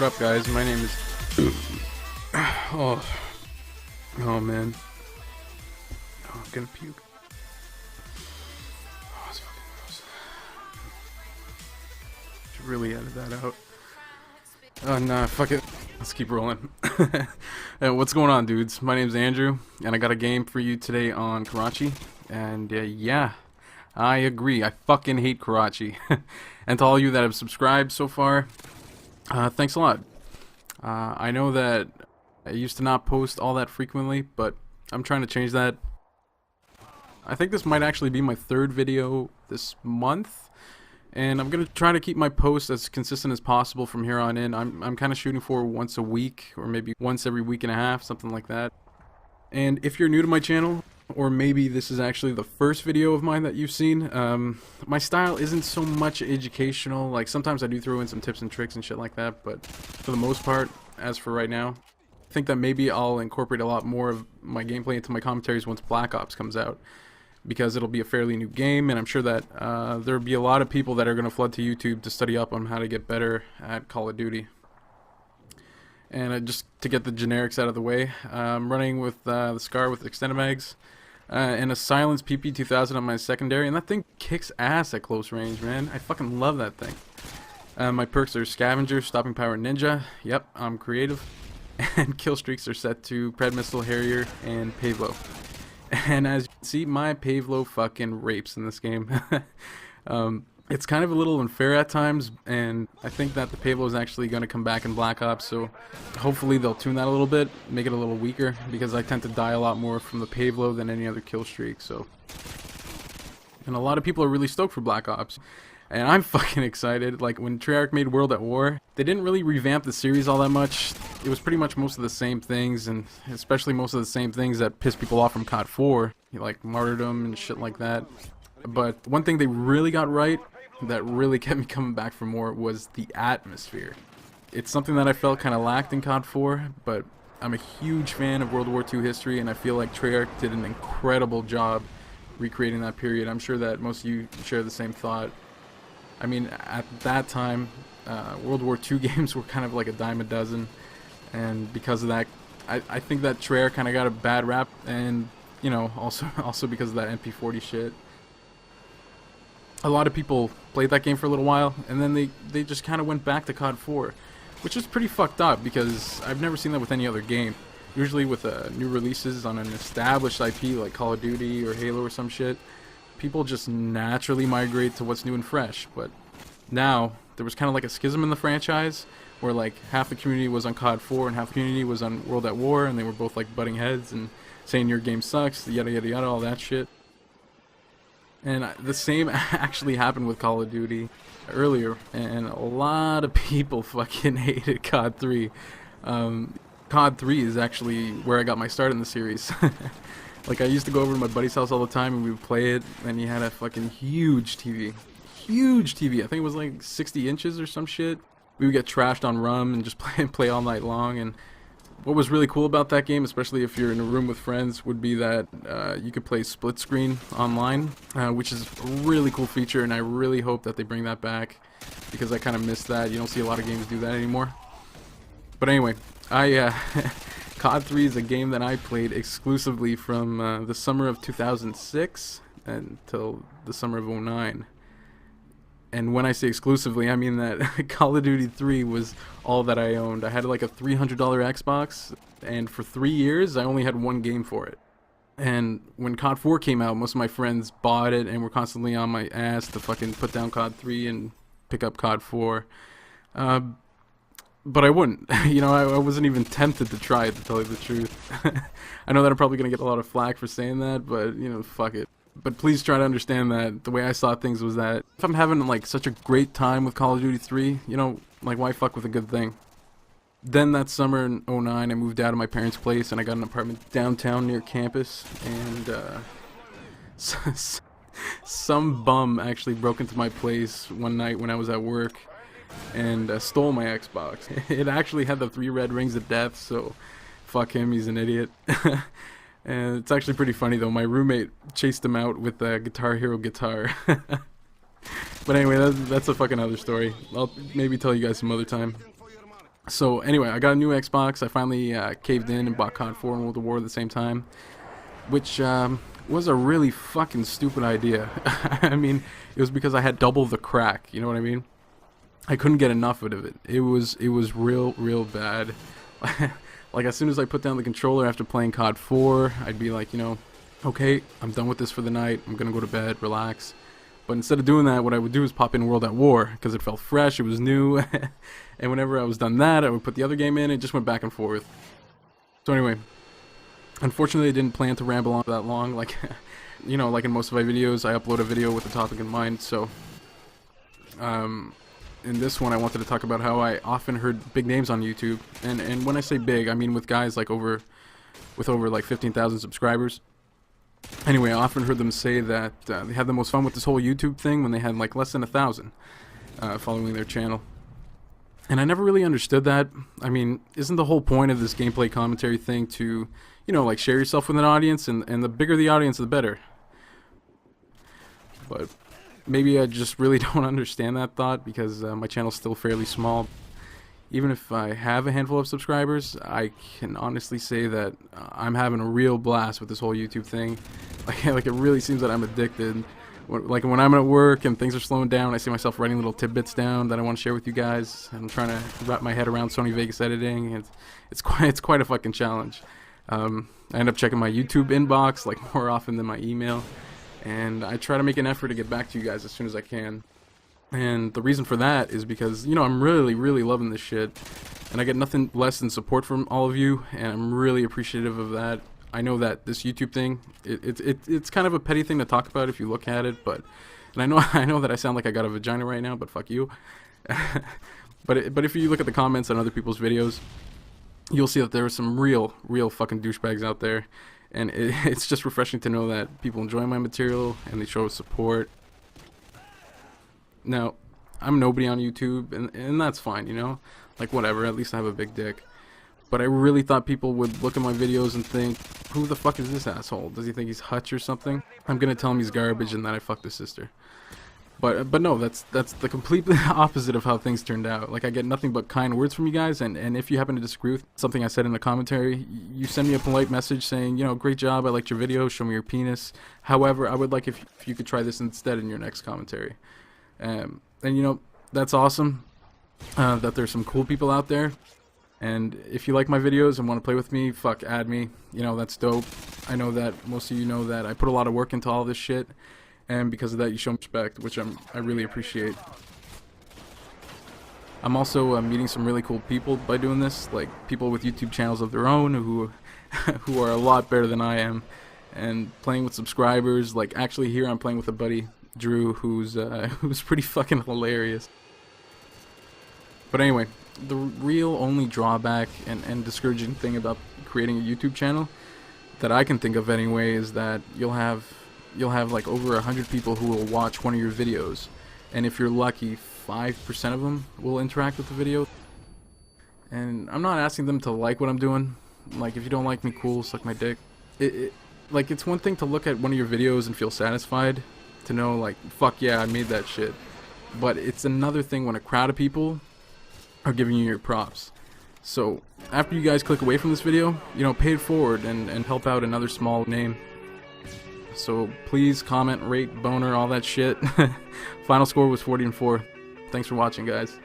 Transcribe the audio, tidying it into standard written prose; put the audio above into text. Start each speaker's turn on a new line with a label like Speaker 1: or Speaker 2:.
Speaker 1: What up, guys? My name is... Oh. Oh, man. Oh, I'm gonna puke. Oh, it's fucking gross. Should really edit that out. Oh, nah, fuck it. Let's keep rolling. What's going on, dudes? My name's Andrew, and I got a game for you today on Karachi. And, yeah, I agree. I fucking hate Karachi. And to all you that have subscribed so far, thanks a lot. I know that I used to not post all that frequently, but I'm trying to change that. I think this might actually be my third video this month, and I'm gonna try to keep my posts as consistent as possible from here on in. I'm kind of shooting for once a week, or maybe once every week and a half, something like that. And if you're new to my channel, or maybe this is actually the first video of mine that you've seen, my style isn't so much educational. Like, sometimes I do throw in some tips and tricks and shit like that, but for the most part, as for right now, I think that maybe I'll incorporate a lot more of my gameplay into my commentaries once Black Ops comes out, because it'll be a fairly new game, and I'm sure that there'll be a lot of people that are going to flood to YouTube to study up on how to get better at Call of Duty. And just to get the generics out of the way, I'm running with the Scar with extended mags, and a silenced PP2000 on my secondary, and that thing kicks ass at close range, man. I fucking love that thing. My perks are Scavenger, Stopping Power, Ninja. Yep, I'm creative. And kill streaks are set to Pred Missile, Harrier, and Pavlo. And as you can see, my Pavlo fucking rapes in this game. It's kind of a little unfair at times, and I think that the Pavlo is actually going to come back in Black Ops, so hopefully they'll tune that a little bit, make it a little weaker, because I tend to die a lot more from the Pavlo than any other kill streak. So, and a lot of people are really stoked for Black Ops, and I'm fucking excited. Like, when Treyarch made World at War, they didn't really revamp the series all that much. It was pretty much most of the same things, and especially most of the same things that pissed people off from COD 4, like martyrdom and shit like that. But one thing they really got right, that really kept me coming back for more, was the atmosphere. It's something that I felt kind of lacked in COD 4, but I'm a huge fan of World War II history, and I feel like Treyarch did an incredible job recreating that period. I'm sure that most of you share the same thought. I mean, at that time, World War II games were kind of like a dime a dozen, and because of that, I think that Treyarch kind of got a bad rap, and, you know, also because of that MP40 shit. A lot of people played that game for a little while, and then they just kind of went back to COD 4, which is pretty fucked up, because I've never seen that with any other game. Usually with new releases on an established IP like Call of Duty or Halo or some shit, people just naturally migrate to what's new and fresh. But now, there was kind of like a schism in the franchise, where like half the community was on COD 4 and half the community was on World at War, and they were both like butting heads and saying your game sucks, yada yada yada, all that shit. And the same actually happened with Call of Duty earlier, and a lot of people fucking hated COD 3. COD 3 is actually where I got my start in the series. Like, I used to go over to my buddy's house all the time, and we would play it, and he had a fucking huge TV. Huge TV. I think it was like 60 inches or some shit. We would get trashed on rum and just play all night long. And what was really cool about that game, especially if you're in a room with friends, would be that you could play split screen online, which is a really cool feature, and I really hope that they bring that back, because I kind of miss that. You don't see a lot of games do that anymore. But anyway, COD 3 is a game that I played exclusively from the summer of 2006 until the summer of 2009. And when I say exclusively, I mean that Call of Duty 3 was all that I owned. I had like a $300 Xbox, and for 3 years, I only had one game for it. And when COD 4 came out, most of my friends bought it and were constantly on my ass to fucking put down COD 3 and pick up COD 4. But I wouldn't. You know, I wasn't even tempted to try it, to tell you the truth. I know that I'm probably going to get a lot of flack for saying that, but, you know, fuck it. But please try to understand that the way I saw things was that if I'm having like such a great time with Call of Duty 3, you know, like, why fuck with a good thing? Then that summer in 2009, I moved out of my parents' place and I got an apartment downtown near campus, and some bum actually broke into my place one night when I was at work and stole my Xbox. It actually had the 3 red rings of death, so fuck him, he's an idiot. And it's actually pretty funny though. My roommate chased him out with a Guitar Hero guitar. But anyway, that's a fucking other story. I'll maybe tell you guys some other time. So anyway, I got a new Xbox. I finally caved in and bought COD 4 and World of War at the same time, which was a really fucking stupid idea. I mean, it was because I had double the crack. You know what I mean? I couldn't get enough of it. It was real bad. Like as soon as I put down the controller after playing COD 4, I'd be like, you know, okay, I'm done with this for the night. I'm gonna go to bed, relax. But instead of doing that, what I would do is pop in World at War because it felt fresh, it was new, and whenever I was done that, I would put the other game in. It just went back and forth. So anyway, unfortunately, I didn't plan to ramble on that long. Like, you know, like in most of my videos, I upload a video with a topic in mind. So, in this one, I wanted to talk about how I often heard big names on YouTube, and when I say big, I mean with guys like over like 15,000 subscribers. Anyway, I often heard them say that they had the most fun with this whole YouTube thing when they had like less than 1,000 following their channel. And I never really understood that. I mean, isn't the whole point of this gameplay commentary thing to, you know, like share yourself with an audience, and the bigger the audience, the better. But maybe I just really don't understand that thought because my channel's still fairly small. Even if I have a handful of subscribers, I can honestly say that I'm having a real blast with this whole YouTube thing. Like it really seems that I'm addicted. Like when I'm at work and things are slowing down, I see myself writing little tidbits down that I want to share with you guys. I'm trying to wrap my head around Sony Vegas editing. It's quite a fucking challenge. I end up checking my YouTube inbox like more often than my email, and I try to make an effort to get back to you guys as soon as I can. And the reason for that is because, you know, I'm really loving this shit, and I get nothing less than support from all of you, and I'm really appreciative of that. I know that this YouTube thing, it's kind of a petty thing to talk about if you look at it, but, and I know that I sound like I got a vagina right now, but fuck you. but if you look at the comments on other people's videos, you'll see that there are some real fucking douchebags out there, and it's just refreshing to know that people enjoy my material and they show support. Now, I'm nobody on YouTube, and that's fine, you know? Like, whatever, at least I have a big dick. But I really thought people would look at my videos and think, who the fuck is this asshole? Does he think he's Hutch or something? I'm gonna tell him he's garbage and that I fucked his sister. But no, that's the complete opposite of how things turned out. Like, I get nothing but kind words from you guys, and if you happen to disagree with something I said in the commentary, you send me a polite message saying, you know, great job, I liked your video, show me your penis. However, I would like if you could try this instead in your next commentary. And you know, that's awesome that there's some cool people out there, and if you like my videos and want to play with me, fuck, add me, you know, that's dope. I know that most of you know that I put a lot of work into all this shit, and because of that you show me respect, which I really appreciate. I'm also meeting some really cool people by doing this, like people with YouTube channels of their own who are a lot better than I am, and playing with subscribers. Like, actually here I'm playing with a buddy, Drew, who's pretty fucking hilarious. But anyway, the real only drawback and discouraging thing about creating a YouTube channel that I can think of anyway is that you'll have like over 100 people who will watch one of your videos, and if you're lucky, 5% of them will interact with the video. And I'm not asking them to like what I'm doing. Like, if you don't like me, cool, suck my dick. Like, it's one thing to look at one of your videos and feel satisfied, to know like, fuck yeah, I made that shit. But it's another thing when a crowd of people are giving you your props. So after you guys click away from this video, you know, pay it forward and help out another small name. So please comment, rate, boner, all that shit. Final score was 40-4. Thanks for watching, guys.